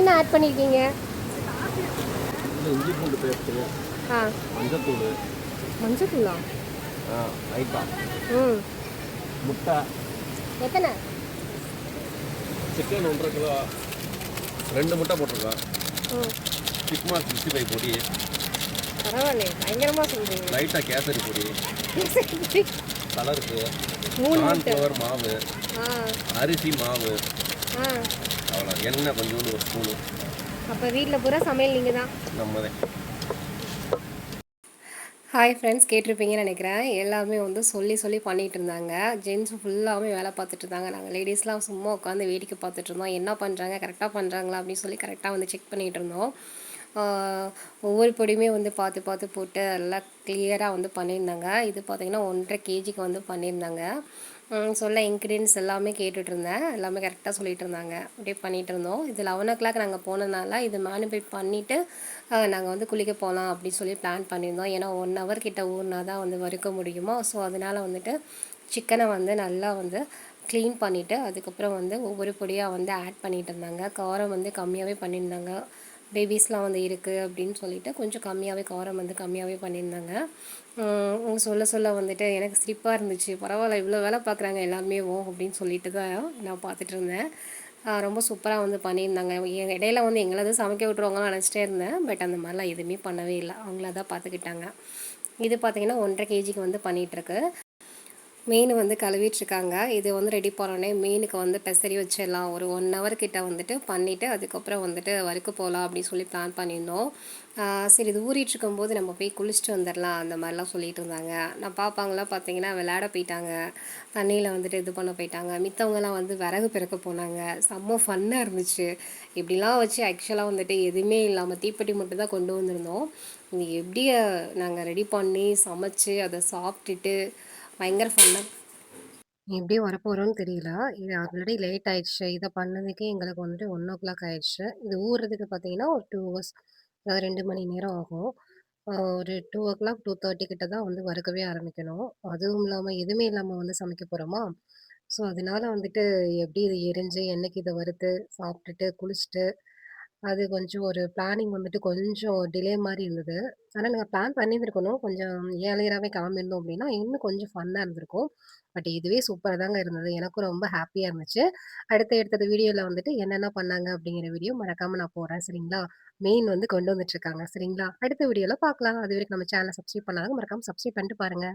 என்னென்ன ஆட் பண்ணியிருக்கீங்க? இஞ்சி பூண்டு பேஸ்ட்டு, ஆ. மஞ்சத்தூள், மஞ்சத்தூளா? லைட்டா, ம். முட்டை, எத்தனை? சிக்கன் 1.5 கிலோ, 2 முட்டை போட்டிருக்கோம். ம். சிக்மா 65 பொடி, பரவாயில்லையே, பயங்கரமா சொல்றீங்க. லைட்டாக கேசரி பொடி, கலருக்கு, 3 முட்டை. கார்ன்ஃப்ளவர் மாவு, ஆ. அரிசி மாவு, ஆ. அவ்வளோ. எண்ணெய் கொஞ்சோண்டு ஒரு ஸ்பூனு. அப்போ வீட்டில் பூரா சமையல் நீங்கள் தான். நம்ம தான். ஹாய் ஃப்ரெண்ட்ஸ், கேட்டிருப்பீங்கன்னு நினைக்கிறேன். எல்லாமே வந்து சொல்லி சொல்லி பண்ணிகிட்டு இருந்தாங்க. ஜென்ஸ் ஃபுல்லாகவே வேலை பார்த்துட்டு இருந்தாங்க. நாங்கள் லேடிஸ்லாம் சும்மா உட்காந்து வேடிக்கை பார்த்துட்டு இருந்தோம். என்ன பண்ணுறாங்க, கரெக்டாக பண்ணுறாங்களா அப்படின்னு சொல்லி கரெக்டாக வந்து செக் பண்ணிகிட்டு இருந்தோம். ஒவ்வொரு பொடியுமே வந்து பார்த்து பார்த்து போட்டு நல்லா கிளியராக வந்து பண்ணியிருந்தாங்க. இது பார்த்திங்கன்னா 1.5 கேஜிக்கு வந்து பண்ணியிருந்தாங்க. சொல்ல இன்க்ரீடியன்ஸ் எல்லாமே கேட்டுட்டு இருந்தேன். எல்லாமே கரெக்டாக சொல்லிட்டு இருந்தாங்க. அப்படியே பண்ணிகிட்டு இருந்தோம். இது 11 o'clock நாங்கள் போனதுனால இது மேனிபேட் பண்ணிவிட்டு நாங்கள் வந்து குளிக்க போகலாம் அப்படின்னு சொல்லி பிளான் பண்ணியிருந்தோம். ஏன்னா 1 hour கிட்ட ஊறினா தான் வந்து வறுக்க முடியுமோ. ஸோ அதனால் வந்துட்டு சிக்கனை வந்து நல்லா வந்து க்ளீன் பண்ணிவிட்டு அதுக்கப்புறம் வந்து ஒவ்வொரு பொடியாக வந்து ஆட் பண்ணிகிட்டு இருந்தாங்க. காரம் வந்து கம்மியாகவே பண்ணியிருந்தாங்க. பேபிஸ்லாம் வந்து இருக்குது அப்படின்னு சொல்லிட்டு கொஞ்சம் கம்மியாகவே காரம் வந்து கம்மியாகவே பண்ணியிருந்தாங்க. அவங்க சொல்ல சொல்ல வந்துட்டு எனக்கு சிரிப்பாக இருந்துச்சு. பரவாயில்ல, இவ்வளோ வேலை பார்க்குறாங்க எல்லாருமே அப்படின்னு சொல்லிட்டு தான் நான் பார்த்துட்டு இருந்தேன். ரொம்ப சூப்பராக வந்து பண்ணியிருந்தாங்க. இடையில வந்து எங்களை தான் சமைக்க விட்ருவாங்கன்னு நினச்சிட்டே இருந்தேன். பட் அந்த மாதிரிலாம் எதுவுமே பண்ணவே இல்லை. அவங்கள தான் பார்த்துக்கிட்டாங்க. இது பார்த்திங்கன்னா 1.5 கேஜிக்கு வந்து பண்ணிகிட்ருக்கு. மீன் வந்து கழுவிட்டுருக்காங்க. இது வந்து ரெடி பண்ணோடனே மீனுக்கு வந்து பெசரி வச்சிடலாம். ஒரு 1 hour கிட்ட வந்துட்டு பண்ணிவிட்டு அதுக்கப்புறம் வந்துட்டு வறுக்க போகலாம் அப்படின்னு சொல்லி பிளான் பண்ணியிருந்தோம். சரி, இது ஊறிட்டுருக்கும்போது நம்ம போய் குளிச்சுட்டு வந்துடலாம் அந்த மாதிரிலாம் சொல்லிட்டு இருந்தாங்க. நான் பாப்பாங்களாம் பார்த்தீங்கன்னா விளையாட போயிட்டாங்க. தண்ணியில் வந்துட்டு இது பண்ண போயிட்டாங்க. மித்தவங்கலாம் வந்து விறகு பிறக்க போனாங்க. செம்ம ஃபன்னாக இருந்துச்சு. இப்படிலாம் வச்சு ஆக்சுவலாக வந்துட்டு எதுவுமே இல்லாமல் தீப்பெட்டி மட்டும் தான் கொண்டு வந்திருந்தோம். இது எப்படி நாங்கள் ரெடி பண்ணி சமைச்சு அதை சாப்பிட்டுட்டு பயங்கர ஃபன்னாக எப்படி வரப்போகிறோன்னு தெரியல. இது ஆல்ரெடி லேட் ஆயிடுச்சு. இதை பண்ணதுக்கே எங்களுக்கு வந்துட்டு 1 o'clock ஆயிடுச்சு. இது ஊறுறதுக்கு பார்த்தீங்கன்னா ஒரு 2 hours, அதாவது 2 மணி நேரம் ஆகும். ஒரு 2 o'clock 2:30 கிட்ட தான் வந்து வறுக்கவே ஆரம்பிக்கணும். அதுவும் இல்லாமல் எதுவுமே இல்லாமல் வந்து சமைக்க போகிறோமா. ஸோ அதனால வந்துட்டு எப்படி இது எரிஞ்சு என்னைக்கு இதை வறுத்து சாப்பிட்டுட்டு குளிச்சுட்டு அது கொஞ்சம் ஒரு பிளானிங் வந்துட்டு கொஞ்சம் டிலே மாதிரி இருந்தது. ஆனா நாங்க பிளான் பண்ணியிருந்திருக்கணும். கொஞ்சம் ஏர்லியராவே கிளம்பியிருந்தோம் அப்படின்னா, இன்னும் கொஞ்சம் ஃபன்னா இருந்திருக்கும். பட் இதுவே சூப்பரா தாங்க இருந்தது. எனக்கும் ரொம்ப ஹேப்பியா இருந்துச்சு. அடுத்த வீடியோல வந்துட்டு என்னென்ன பண்ணாங்க அப்படிங்கிற வீடியோ மறக்காம நான் போடுறேன். சரிங்களா? மெயின் வந்து கொண்டு வந்துட்டுருக்காங்க. சரிங்களா? அடுத்த வீடியோல பார்க்கலாம். அதுவரைக்கும் நம்ம சேனல சப்ஸ்கிரைப் பண்ணாதவங்க மறக்காம சப்ஸ்கிரைப் பண்ணிட்டு பாருங்க.